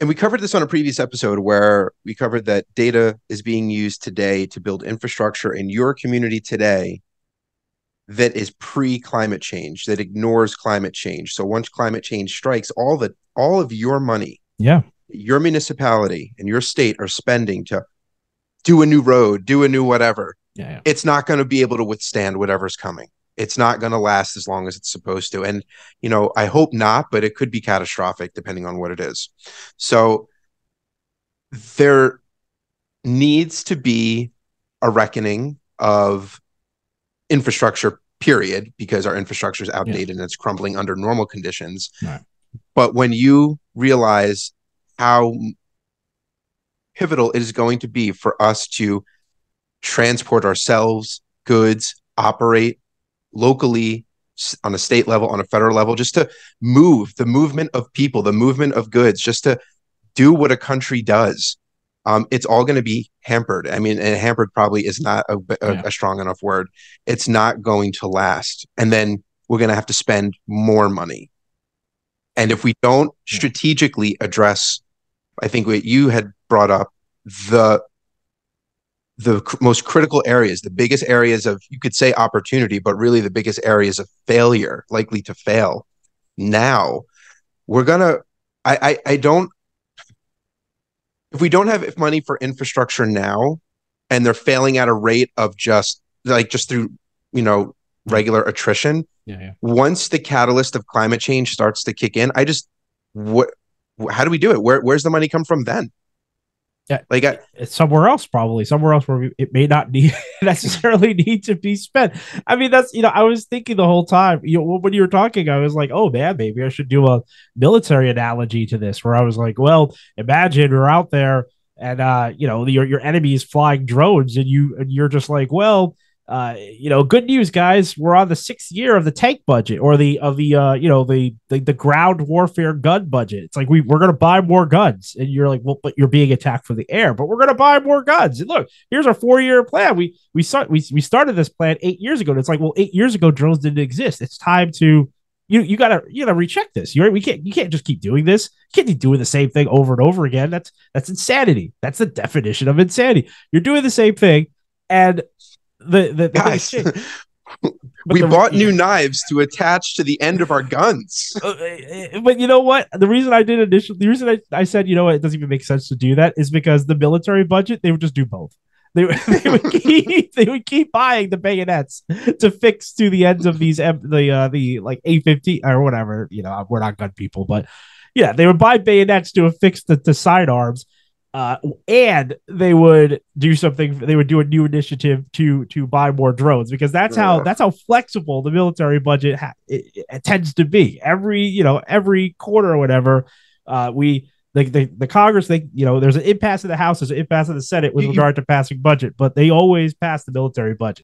And we covered this on a previous episode where we covered that data is being used today to build infrastructure in your community today that is pre-climate change, that ignores climate change. So once climate change strikes, all of your money, Yeah. your municipality and your state are spending to do a new road, do a new whatever. Yeah. Yeah. It's not going to be able to withstand whatever's coming. It's not going to last as long as it's supposed to. And, I hope not, but it could be catastrophic depending on what it is. So there needs to be a reckoning of infrastructure, period, because our infrastructure is Yeah. outdated and it's crumbling under normal conditions. Right. But when you realize how pivotal it is going to be for us to transport ourselves, goods, operate locally on a state level, on a federal level, just to move the movement of people, the movement of goods, just to do what a country does. It's all going to be hampered. I mean, and hampered probably is not Yeah. a strong enough word. It's not going to last. And then we're going to have to spend more money. And if we don't Yeah. strategically address, I think what you had brought up, the most critical areas, the biggest areas of, you could say opportunity, but really the biggest areas of failure, likely to fail now, we're going to, I don't, if we don't have money for infrastructure now and they're failing at a rate of just through, Yeah. regular attrition, Yeah. Yeah. once the catalyst of climate change starts to kick in, what, how do we do it? Where's the money come from then? Yeah, Like, it's somewhere else, probably somewhere else where it may not need necessarily need to be spent. I mean, that's I was thinking the whole time. When you were talking, I was like, oh man, maybe I should do a military analogy to this, where I was like, well, imagine we're out there and your enemy is flying drones, and you're just like, well, good news, guys. We're on the 6th year of the tank budget, or the ground warfare gun budget. It's like we're gonna buy more guns, and you're like, well, but you're being attacked from the air, but we're gonna buy more guns. And look, here's our 4-year plan. We started this plan 8 years ago. And it's like, well, 8 years ago, drones didn't exist. It's time to you gotta recheck this. You can't just keep doing this. You can't keep doing the same thing over and over again. That's insanity. That's the definition of insanity. You're doing the same thing, and the guys, we bought new knives to attach to the end of our guns. But you know what? The reason I did initially, the reason I said, it doesn't even make sense to do that is because the military budget, they would just do both. They would keep buying the bayonets to fix to the ends of these the like A-15 or whatever. We're not gun people, but yeah, they would buy bayonets to affix the sidearms. And they would do something. They would do a new initiative to buy more drones, because that's how flexible the military budget it tends to be. Every quarter or whatever, the Congress, there's an impasse in the House, there's an impasse in the Senate with regard to passing budget, but they always pass the military budget.